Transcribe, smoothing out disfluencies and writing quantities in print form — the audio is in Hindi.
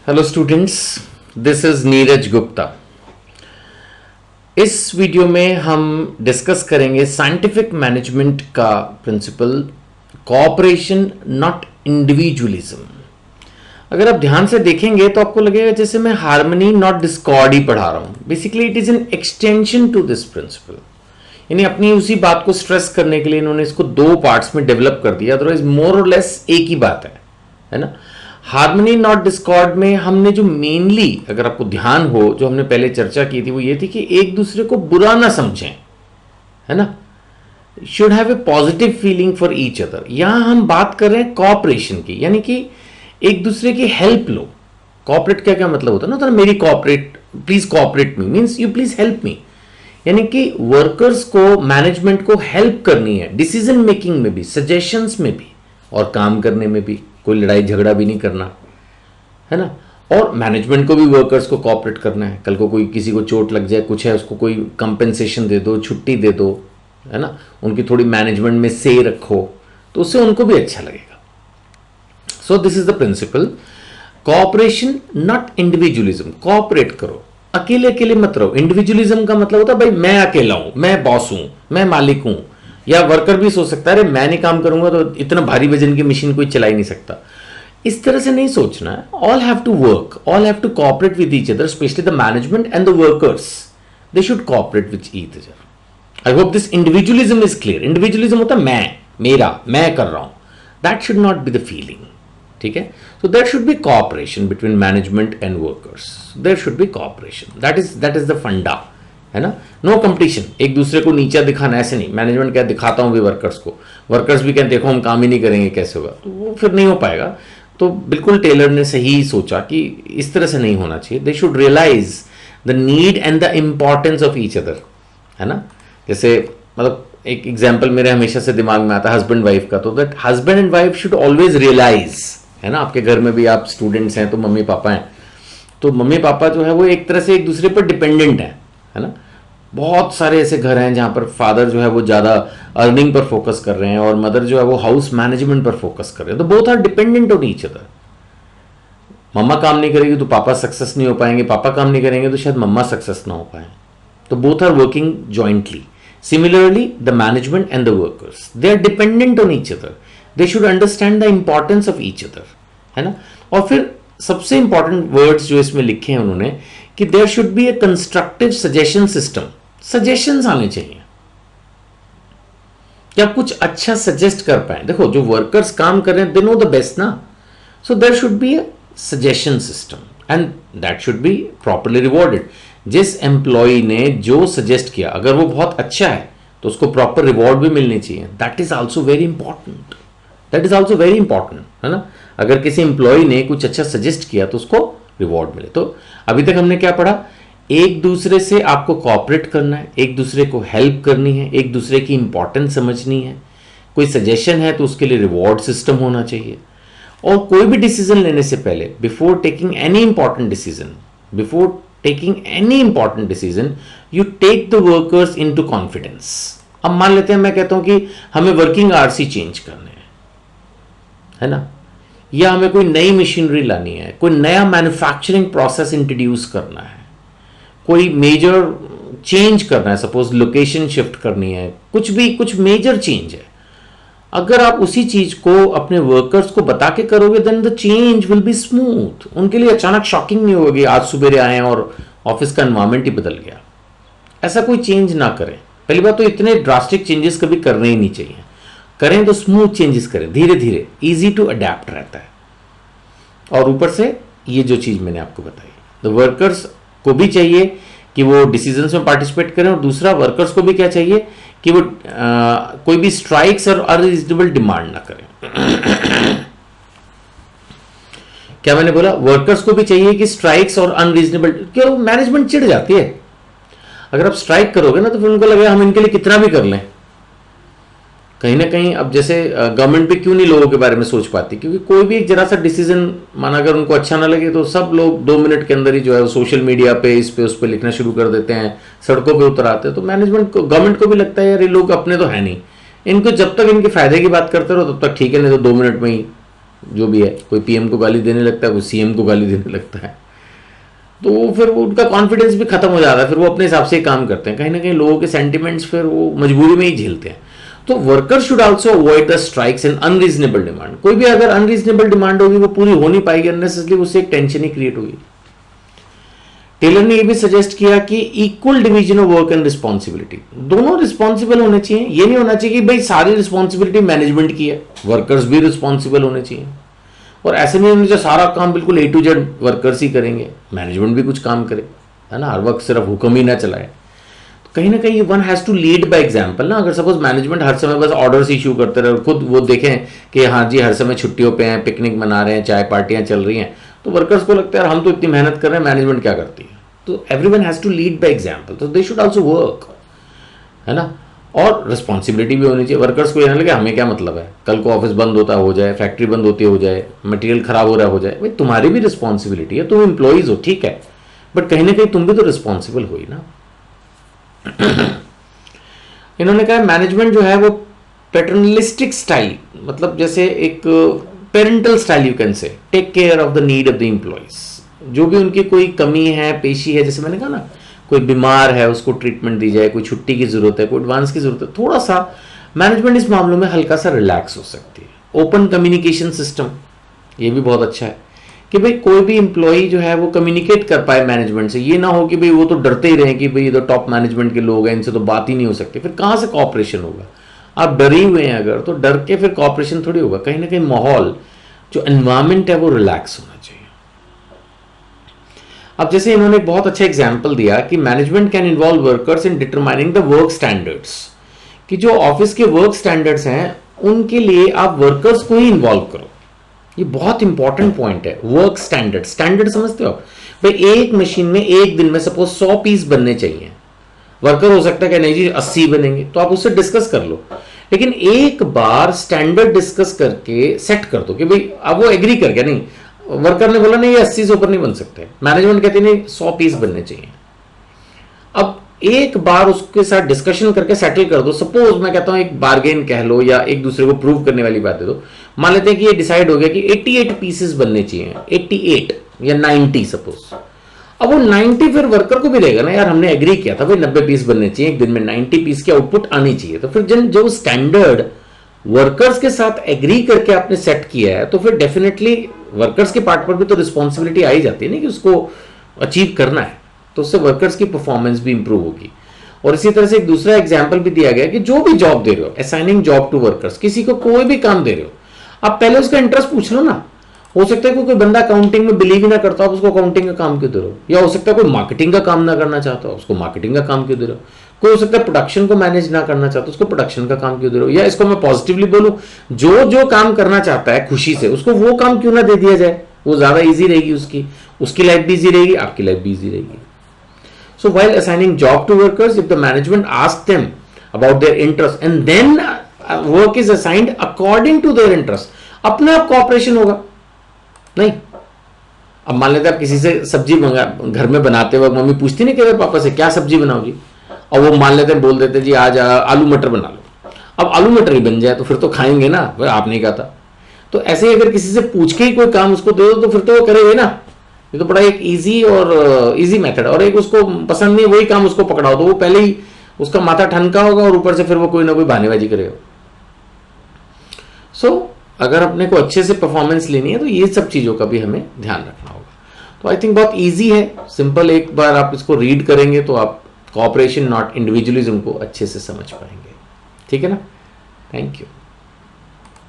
Hello students, this is Neeraj Gupta. इस वीडियो में हम डिस्कस करेंगे साइंटिफिक मैनेजमेंट का प्रिंसिपल, कोऑपरेशन नॉट इंडिविजुअलिज्म। अगर आप ध्यान से देखेंगे तो आपको लगेगा जैसे मैं हार्मनी नॉट डिस्कॉर्ड ही पढ़ा रहा हूं। Basically it is an extension to this principle. यानी अपनी उसी बात को स्ट्रेस करने के लिए इन्होंने इसको दो पार्ट्स में डेवलप कर दिया, अदरवाइज मोर और लेस एक ही बात है ना। हार्मनी नॉट डिस्कॉर्ड में हमने जो मेनली, अगर आपको ध्यान हो, जो हमने पहले चर्चा की थी वो ये थी कि एक दूसरे को बुरा ना समझें, है ना। Should have a positive feeling for each other. यहां हम बात कर रहे हैं कॉपरेशन की, यानी कि एक दूसरे की हेल्प लो। कॉपरेट क्या क्या मतलब होता है ना, तो मेरी cooperate, please cooperate me means you please help me. यानी कि वर्कर्स को, मैनेजमेंट को हेल्प करनी है डिसीजन मेकिंग में भी, सजेशंस में भी और काम करने में भी। कोई लड़ाई झगड़ा भी नहीं करना, है ना। और मैनेजमेंट को भी वर्कर्स को कॉपरेट करना है। कल को कोई, किसी को चोट लग जाए, कुछ है, उसको कोई कंपेंसेशन दे दो, छुट्टी दे दो, है ना। उनकी थोड़ी मैनेजमेंट में से रखो तो उससे उनको भी अच्छा लगेगा। So this is the principle, cooperation not individualism. Cooperate करो, अकेले अकेले मत रहो। इंडिविजुअलिज्म का मतलब होता है भाई मैं अकेला हूं, मैं बॉस हूं, मैं मालिक हूं। या वर्कर भी सोच सकता है अरे मैं नहीं काम करूंगा तो इतना भारी वजन की मशीन कोई चला ही नहीं सकता। इस तरह से नहीं सोचना है। All have to work, all have to cooperate with each other, specially the management and the workers. They should cooperate with each other. I hope this individualism is clear. Individualism होता है मैं, मेरा, मैं कर रहा हूं। That should not be the feeling, ठीक है। So there should be cooperation between management and workers. There should be cooperation, that is the funda, है ना। नो कंपटीशन, एक दूसरे को नीचा दिखाना, ऐसे नहीं। मैनेजमेंट क्या दिखाता हूं भी वर्कर्स को, वर्कर्स भी कहते देखो हम काम ही नहीं करेंगे, कैसे होगा, तो वो फिर नहीं हो पाएगा। तो बिल्कुल टेलर ने सही सोचा कि इस तरह से नहीं होना चाहिए। They should realise the need and the importance of each other, है ना। जैसे मतलब एक एग्जाम्पल मेरे हमेशा से दिमाग में आता है हस्बैंड वाइफ का, तो that husband and wife should always realise, है ना। आपके घर में भी आप स्टूडेंट्स हैं तो मम्मी पापा हैं, तो मम्मी पापा जो है वो एक तरह से एक दूसरे पर डिपेंडेंट है ना। बहुत सारे ऐसे घर हैं जहां पर फादर जो है वो ज़्यादा अर्निंग पर फोकस कर रहे हैं और मदर जो है वो हाउस मैनेजमेंट पर फोकस कर रहे हैं, तो both are dependent on each other. मम्मा काम नहीं करेगी तो पापा सक्सेस नहीं हो पाएंगे, पापा काम नहीं करेंगे तो शायद मम्मा सक्सेस ना हो पाए। तो both are working jointly. Similarly the management and the workers, they are dependent on each other. They should understand the importance of each other, है ना। और फिर सबसे इंपॉर्टेंट वर्ड्स जो इसमें लिखे हैं उन्होंने कि there should be a constructive suggestion system. Suggestions आने चाहिए कि आप कुछ अच्छा सजेस्ट कर पाए। देखो जो वर्कर्स काम कर रहे हैं दे नो द बेस्ट ना, so there should be a suggestion system and that should be properly rewarded. जिस एम्प्लॉय ने जो सजेस्ट किया, अगर वो बहुत अच्छा है तो उसको प्रॉपर रिवॉर्ड भी मिलनी चाहिए। That is also very important, that is also very important, है ना। अगर किसी एम्प्लॉय ने कुछ अच्छा सजेस्ट किया तो उसको रिवॉर्ड मिले। तो अभी तक हमने क्या पढ़ा, एक दूसरे से आपको कोऑपरेट करना है, एक दूसरे को हेल्प करनी है, एक दूसरे की इंपॉर्टेंस समझनी है। कोई सजेशन है तो उसके लिए रिवॉर्ड सिस्टम होना चाहिए। और कोई भी डिसीजन लेने से पहले, before taking any important decision, you take the workers into confidence. अब मान लेते हैं मैं कहता हूं कि हमें वर्किंग आवर्स ही चेंज करने हैं, है ना, या हमें कोई नई मशीनरी लानी है, कोई नया मैन्युफैक्चरिंग प्रोसेस इंट्रोड्यूस करना है, कोई मेजर चेंज करना है, सपोज लोकेशन शिफ्ट करनी है, कुछ मेजर चेंज है। अगर आप उसी चीज को अपने वर्कर्स को बता के करोगे then the change will be smooth. उनके लिए अचानक शॉकिंग नहीं होगी आज सुबह आए हैं और ऑफिस का एनवायरमेंट ही बदल गया। ऐसा कोई चेंज ना करें। पहली बात तो इतने ड्रास्टिक चेंजेस कभी करने ही नहीं चाहिए। करें तो स्मूथ चेंजेस करें, धीरे धीरे, इजी टू अडेप्ट रहता है। और ऊपर से ये जो चीज मैंने आपको बताई, द वर्कर्स को भी चाहिए कि वो डिसीजंस में पार्टिसिपेट करें, और दूसरा वर्कर्स को भी क्या चाहिए कि वो कोई भी स्ट्राइक्स और अनरीजनेबल डिमांड ना करें। क्या मैंने बोला, वर्कर्स को भी चाहिए कि स्ट्राइक्स और अनरीजनेबल, क्यों मैनेजमेंट चिढ़ जाती है अगर आप स्ट्राइक करोगे ना, तो फिर उनको लगेगा हम इनके लिए कितना भी कर लें। कहीं ना कहीं अब जैसे गवर्नमेंट भी क्यों नहीं लोगों के बारे में सोच पाती, क्योंकि कोई भी एक जरा सा डिसीजन माना अगर उनको अच्छा ना लगे तो सब लोग 2 मिनट के अंदर ही जो है सोशल मीडिया पे इस पे उस पे लिखना शुरू कर देते हैं, सड़कों पे उतर आते हैं। तो मैनेजमेंट को, गवर्नमेंट को भी लगता है यार ये लोग अपने तो है नहीं, इनको जब तक इनके फायदे की बात करते रहो तब तक ठीक है, नहीं तो 2 मिनट में ही जो भी है, कोई पीएम को गाली देने लगता है, कोई सीएम को गाली देने लगता है, तो फिर वो उनका कॉन्फिडेंस भी खत्म हो जाता है, फिर वो अपने हिसाब से ही काम करते हैं, कहीं ना कहीं लोगों के सेंटिमेंट्स फिर वो मजबूरी में ही झेलते हैं। तो worker should also avoid the strikes and unreasonable demand. कोई भी अगर अनरीजनेबल डिमांड होगी वो पूरी हो नहीं पाएगी, अननेसेसरली उससे एक टेंशन ही क्रिएट होगी। टेलर ने ये भी सजेस्ट किया कि equal division of work and responsibility, दोनों रिस्पॉन्सिबल होने चाहिए। ये नहीं होना चाहिए कि भाई सारी रिस्पॉन्सिबिलिटी मैनेजमेंट की है, वर्कर्स भी रिस्पॉन्सिबल होने चाहिए। और ऐसे नहीं होना चाहिए सारा काम बिल्कुल A to Z वर्कर्स ही करेंगे, मैनेजमेंट भी कुछ काम करे, है ना, हर वक्त सिर्फ हुक्म ही ना चलाए। तो कहीं ना कहीं one has to lead by example ना। अगर सपोज मैनेजमेंट हर समय बस ऑर्डर्स इशू करते रहे और खुद वो देखें कि हाँ जी हर समय छुट्टियों पे हैं, पिकनिक मना रहे हैं, चाय पार्टियां चल रही हैं, तो वर्कर्स को लगता है यार हम तो इतनी मेहनत कर रहे हैं, मैनेजमेंट क्या करती है। तो everyone has to lead by example, तो दे शुड आल्सो वर्क, है ना। और रिस्पॉन्सिबिलिटी भी होनी चाहिए, वर्कर्स को ये ना लगे हमें क्या मतलब है, कल को ऑफिस बंद होता हो जाए, फैक्ट्री बंद होती हो जाए, मटेरियल खराब हो रहा हो जाए, भाई तुम्हारी भी रिस्पॉन्सिबिलिटी है, तुम एम्प्लॉइज हो ठीक है, बट कहीं ना कहीं तुम भी तो रिस्पॉन्सिबल हो ही ना। इन्होंने कहा मैनेजमेंट जो है वो पैटर्नलिस्टिक स्टाइल, मतलब जैसे एक parental style you can say, take care of the need of the employees. जो भी उनकी कोई कमी है, पेशी है, जैसे मैंने कहा ना, कोई बीमार है उसको ट्रीटमेंट दी जाए, कोई छुट्टी की जरूरत है, कोई एडवांस की जरूरत है, थोड़ा सा मैनेजमेंट इस मामलों में हल्का सा रिलैक्स हो सकती है। ओपन कम्युनिकेशन सिस्टम, ये भी बहुत अच्छा है कि भाई कोई भी एम्प्लॉई जो है वो कम्युनिकेट कर पाए मैनेजमेंट से। ये ना हो कि भाई वो तो डरते ही रहे कि भाई ये तो टॉप मैनेजमेंट के लोग हैं, इनसे तो बात ही नहीं हो सकती, फिर कहाँ से कॉपरेशन होगा। आप डरे हुए हैं अगर, तो डर के फिर कॉपरेशन थोड़ी होगा। कहीं ना कहीं माहौल जो एनवायरमेंट है वो रिलैक्स होना चाहिए। अब जैसे इन्होंने एक बहुत अच्छा एग्जाम्पल दिया कि management can involve workers in determining the work standards, कि जो ऑफिस के वर्क स्टैंडर्ड्स हैं उनके लिए आप वर्कर्स को ही इन्वॉल्व करो। ये बहुत इंपॉर्टेंट पॉइंट है। वर्क स्टैंडर्ड, स्टैंडर्ड समझते हो भाई, एक मशीन में एक दिन में सपोज 100 पीस बनने चाहिए, वर्कर हो सकता है कि नहीं जी 80 बनेंगे, तो आप उससे डिस्कस कर लो, लेकिन एक बार स्टैंडर्ड डिस्कस करके सेट कर दो कि भाई अब वो एग्री कर गया, नहीं वर्कर ने बोला नहीं ये 80 से ऊपर नहीं बन सकते, मैनेजमेंट कहती नहीं 100 पीस बनने चाहिए। अब एक बार उसके साथ डिस्कशन करके सेटल कर दो। सपोज मैं कहता हूं एक बार्गेन कह लो या एक दूसरे को प्रूव करने वाली बात दे दो। मान लेते हैं कि ये डिसाइड हो गया कि 88 पीसेस बनने चाहिए, 88 या 90 सपोज। अब वो 90 फिर वर्कर को भी रहेगा ना यार, हमने एग्री किया था भाई 90 पीस बनने चाहिए, एक दिन में 90 पीस की आउटपुट आनी चाहिए। तो फिर जो स्टैंडर्ड वर्कर्स के साथ एग्री करके आपने सेट किया है, तो फिर डेफिनेटली वर्कर्स के पार्ट पर भी तो रिस्पॉन्सिबिलिटी आ ही जाती है ना कि उसको अचीव करना है, तो उससे वर्कर्स की परफॉर्मेंस भी इंप्रूव होगी। और इसी तरह से एक दूसरा एग्जांपल भी दिया गया कि जो भी जॉब दे रहे हो, असाइनिंग जॉब टू वर्कर्स, किसी को कोई भी काम दे रहे हो, आप पहले उसका इंटरेस्ट पूछ लो ना। हो सकता है कि कोई बंदा अकाउंटिंग में बिलीव ही ना करता, आप उसको अकाउंटिंग का काम क्यों दे रहे हो? या हो सकता है कोई मार्केटिंग का काम ना करना चाहता, उसको मार्केटिंग का काम क्यों दे रहे हो? कोई हो सकता है प्रोडक्शन को मैनेज ना करना चाहता, उसको प्रोडक्शन का काम क्यों दे रहे हो? या इसको मैं पॉजिटिवली बोलूं, जो जो काम करना चाहता है खुशी से, उसको वो काम क्यों ना दे दिया जाए? वो ज्यादा ईजी रहेगी, उसकी लाइफ भी ईजी रहेगी, आपकी लाइफ भी ईजी रहेगी। So while assigning job to workers, if the management asks them about their interest and then work is assigned according to their interest, अपने आप कॉपरेशन होगा नहीं। अब मान लेते आप किसी से सब्जी मंगा, घर में बनाते वक्त मम्मी पूछती नहीं कि पापा से क्या सब्जी बनाओ जी, और वो मान लेते बोल देते जी आज आलू मटर बना लो। अब आलू मटर ही बन जाए तो फिर तो खाएंगे ना, आप नहीं कहा था। तो ऐसे ही अगर किसी से पूछ के ही कोई काम उसको दे दो तो फिर तो वो करेगा ना। ये तो बड़ा एक इजी और इजी मेथड। और एक उसको पसंद नहीं वही काम उसको पकड़ाओ तो वो पहले ही उसका माथा ठनका होगा और ऊपर से फिर वो कोई ना कोई बहानेबाजी करेगा। सो अगर अपने को अच्छे से परफॉर्मेंस लेनी है तो ये सब चीज़ों का भी हमें ध्यान रखना होगा। तो आई थिंक बहुत ईजी है, सिंपल। एक बार आप इसको रीड करेंगे तो आप कोऑपरेशन नॉट इंडिविजुअलिज्म को अच्छे से समझ पाएंगे। ठीक है ना? Thank you.